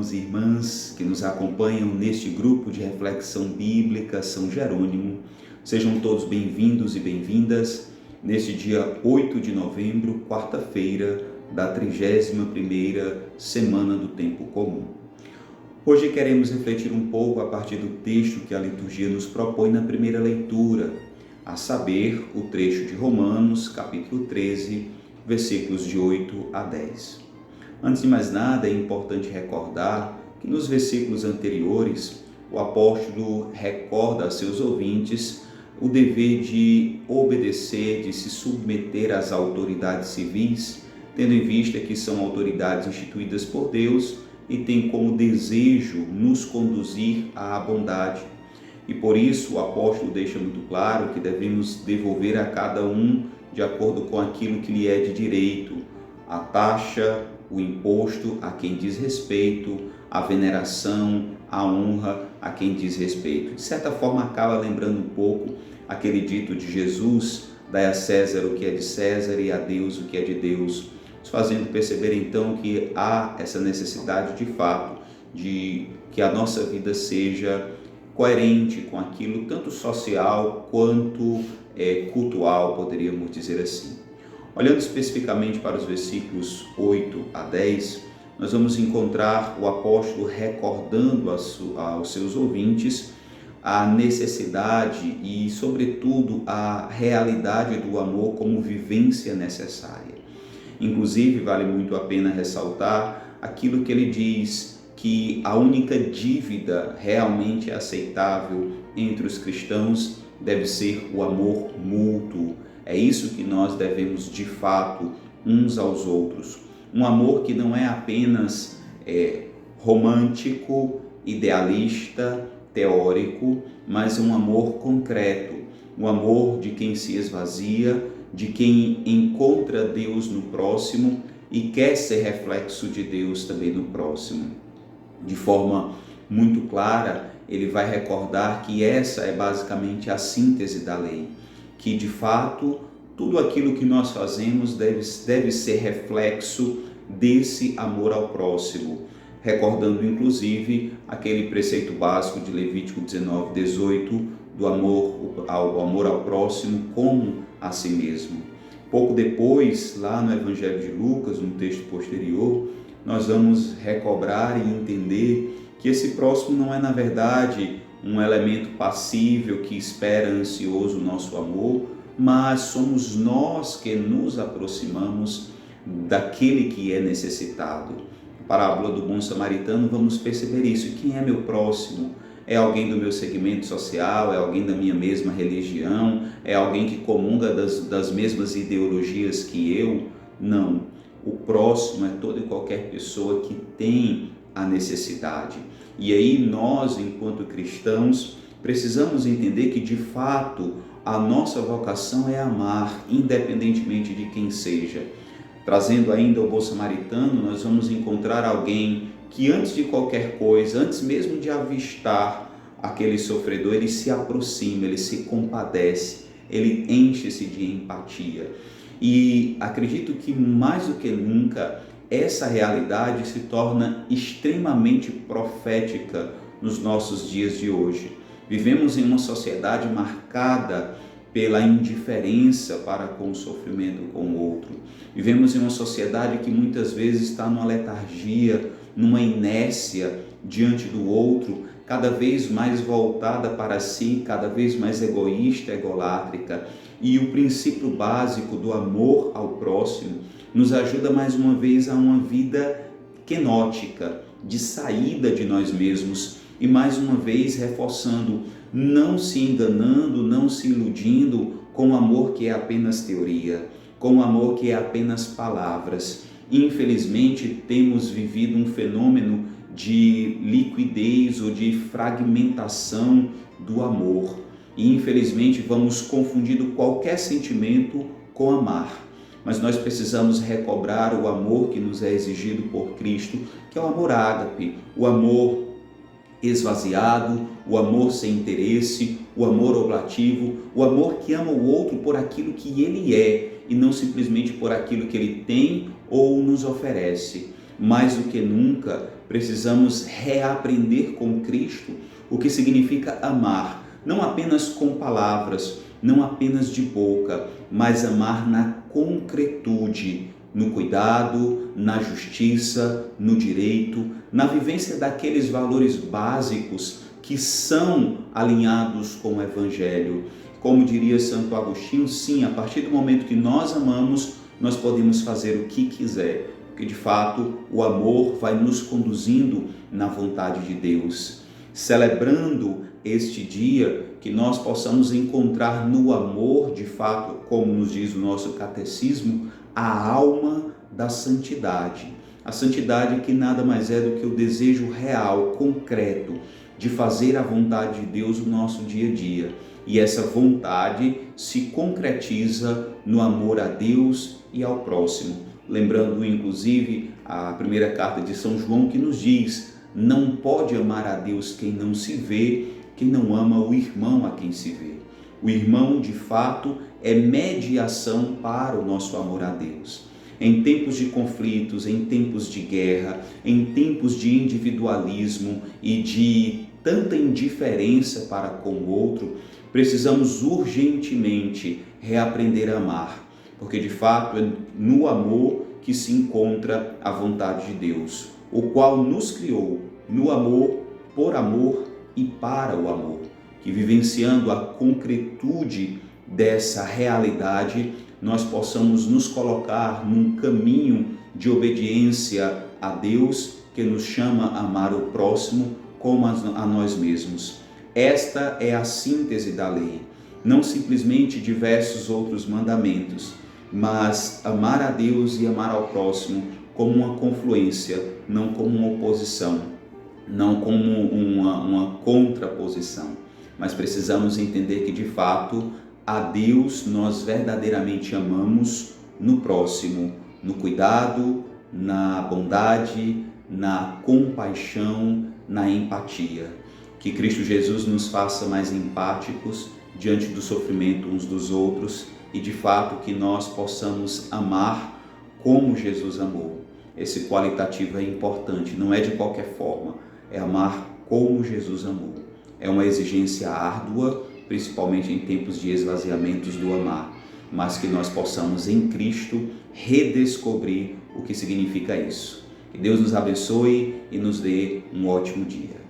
irmãos e irmãs que nos acompanham neste grupo de reflexão bíblica São Jerônimo. Sejam todos bem-vindos e bem-vindas neste dia 8 de novembro, quarta-feira da 31ª semana do Tempo Comum. Hoje queremos refletir um pouco a partir do texto que a liturgia nos propõe na primeira leitura, a saber, o trecho de Romanos, capítulo 13, versículos de 8 a 10. Antes de mais nada, é importante recordar que nos versículos anteriores, o apóstolo recorda a seus ouvintes o dever de obedecer, de se submeter às autoridades civis, tendo em vista que são autoridades instituídas por Deus e têm como desejo nos conduzir à bondade. E por isso o apóstolo deixa muito claro que devemos devolver a cada um de acordo com aquilo que lhe é de direito, a taxa, o imposto a quem diz respeito, a veneração, a honra a quem diz respeito. De certa forma, acaba lembrando um pouco aquele dito de Jesus: dai a César o que é de César e a Deus o que é de Deus, nos fazendo perceber então que há essa necessidade de fato de que a nossa vida seja coerente com aquilo tanto social quanto cultural, poderíamos dizer assim. Olhando especificamente para os versículos 8 a 10, nós vamos encontrar o apóstolo recordando aos seus ouvintes a necessidade e, sobretudo, a realidade do amor como vivência necessária. Inclusive, vale muito a pena ressaltar aquilo que ele diz, que a única dívida realmente aceitável entre os cristãos deve ser o amor mútuo. É isso que nós devemos de fato uns aos outros. Um amor que não é apenas romântico, idealista, teórico, mas um amor concreto. Um amor de quem se esvazia, de quem encontra Deus no próximo e quer ser reflexo de Deus também no próximo. De forma muito clara, ele vai recordar que essa é basicamente a síntese da lei. Que de fato tudo aquilo que nós fazemos deve ser reflexo desse amor ao próximo, recordando inclusive aquele preceito básico de Levítico 19:18 do amor ao próximo como a si mesmo. Pouco depois, lá no Evangelho de Lucas, no texto posterior, nós vamos recobrar e entender que esse próximo não é, na verdade, um elemento passível que espera ansioso o nosso amor, mas somos nós que nos aproximamos daquele que é necessitado. Na parábola do bom samaritano vamos perceber isso. Quem é meu próximo? É alguém do meu segmento social? É alguém da minha mesma religião? É alguém que comunga das mesmas ideologias que eu? Não. O próximo é toda e qualquer pessoa que tem a necessidade. E aí nós, enquanto cristãos, precisamos entender que de fato a nossa vocação é amar, independentemente de quem seja. Trazendo ainda o bom samaritano, nós vamos encontrar alguém que antes de qualquer coisa, antes mesmo de avistar aquele sofredor, ele se aproxima, ele se compadece, ele enche-se de empatia. E acredito que mais do que nunca, essa realidade se torna extremamente profética nos nossos dias de hoje. Vivemos em uma sociedade marcada pela indiferença para com o sofrimento com o outro. Vivemos em uma sociedade que muitas vezes está numa letargia, numa inércia diante do outro, cada vez mais voltada para si, cada vez mais egoísta, egolátrica. E o princípio básico do amor ao próximo nos ajuda mais uma vez a uma vida kenótica, de saída de nós mesmos e mais uma vez reforçando, não se enganando, não se iludindo com o amor que é apenas teoria, com o amor que é apenas palavras. Infelizmente temos vivido um fenômeno de liquidez ou de fragmentação do amor e infelizmente vamos confundindo qualquer sentimento com amar. Mas nós precisamos recobrar o amor que nos é exigido por Cristo, que é o amor ágape, o amor esvaziado, o amor sem interesse, o amor oblativo, o amor que ama o outro por aquilo que ele é e não simplesmente por aquilo que ele tem ou nos oferece. mais do que nunca, precisamos reaprender com Cristo o que significa amar, não apenas com palavras, não apenas de boca, mas amar na concretude, no cuidado, na justiça, no direito, na vivência daqueles valores básicos que são alinhados com o Evangelho. Como diria Santo Agostinho, sim, a partir do momento que nós amamos, nós podemos fazer o que quiser, porque de fato o amor vai nos conduzindo na vontade de Deus. Celebrando este dia, que nós possamos encontrar no amor, de fato, como nos diz o nosso catecismo, a alma da santidade. A santidade que nada mais é do que o desejo real, concreto, de fazer a vontade de Deus no nosso dia a dia. E essa vontade se concretiza no amor a Deus e ao próximo. Lembrando, inclusive, a primeira carta de São João que nos diz: não pode amar a Deus quem não se vê, quem não ama o irmão a quem se vê. O irmão, de fato, é mediação para o nosso amor a Deus. Em tempos de conflitos, em tempos de guerra, em tempos de individualismo e de tanta indiferença para com o outro, precisamos urgentemente reaprender a amar, porque de fato é no amor que se encontra a vontade de Deus, o qual nos criou no amor, por amor e para o amor, que vivenciando a concretude dessa realidade, nós possamos nos colocar num caminho de obediência a Deus, que nos chama a amar o próximo como a nós mesmos. Esta é a síntese da lei, não simplesmente diversos outros mandamentos, mas amar a Deus e amar ao próximo como uma confluência, não como uma oposição, não como uma contraposição. Mas precisamos entender que, de fato, a Deus nós verdadeiramente amamos no próximo, no cuidado, na bondade, na compaixão, na empatia. Que Cristo Jesus nos faça mais empáticos diante do sofrimento uns dos outros e, de fato, que nós possamos amar como Jesus amou. Esse qualitativo é importante, não é de qualquer forma, é amar como Jesus amou. É uma exigência árdua, principalmente em tempos de esvaziamentos do amar, mas que nós possamos em Cristo redescobrir o que significa isso. Que Deus nos abençoe e nos dê um ótimo dia.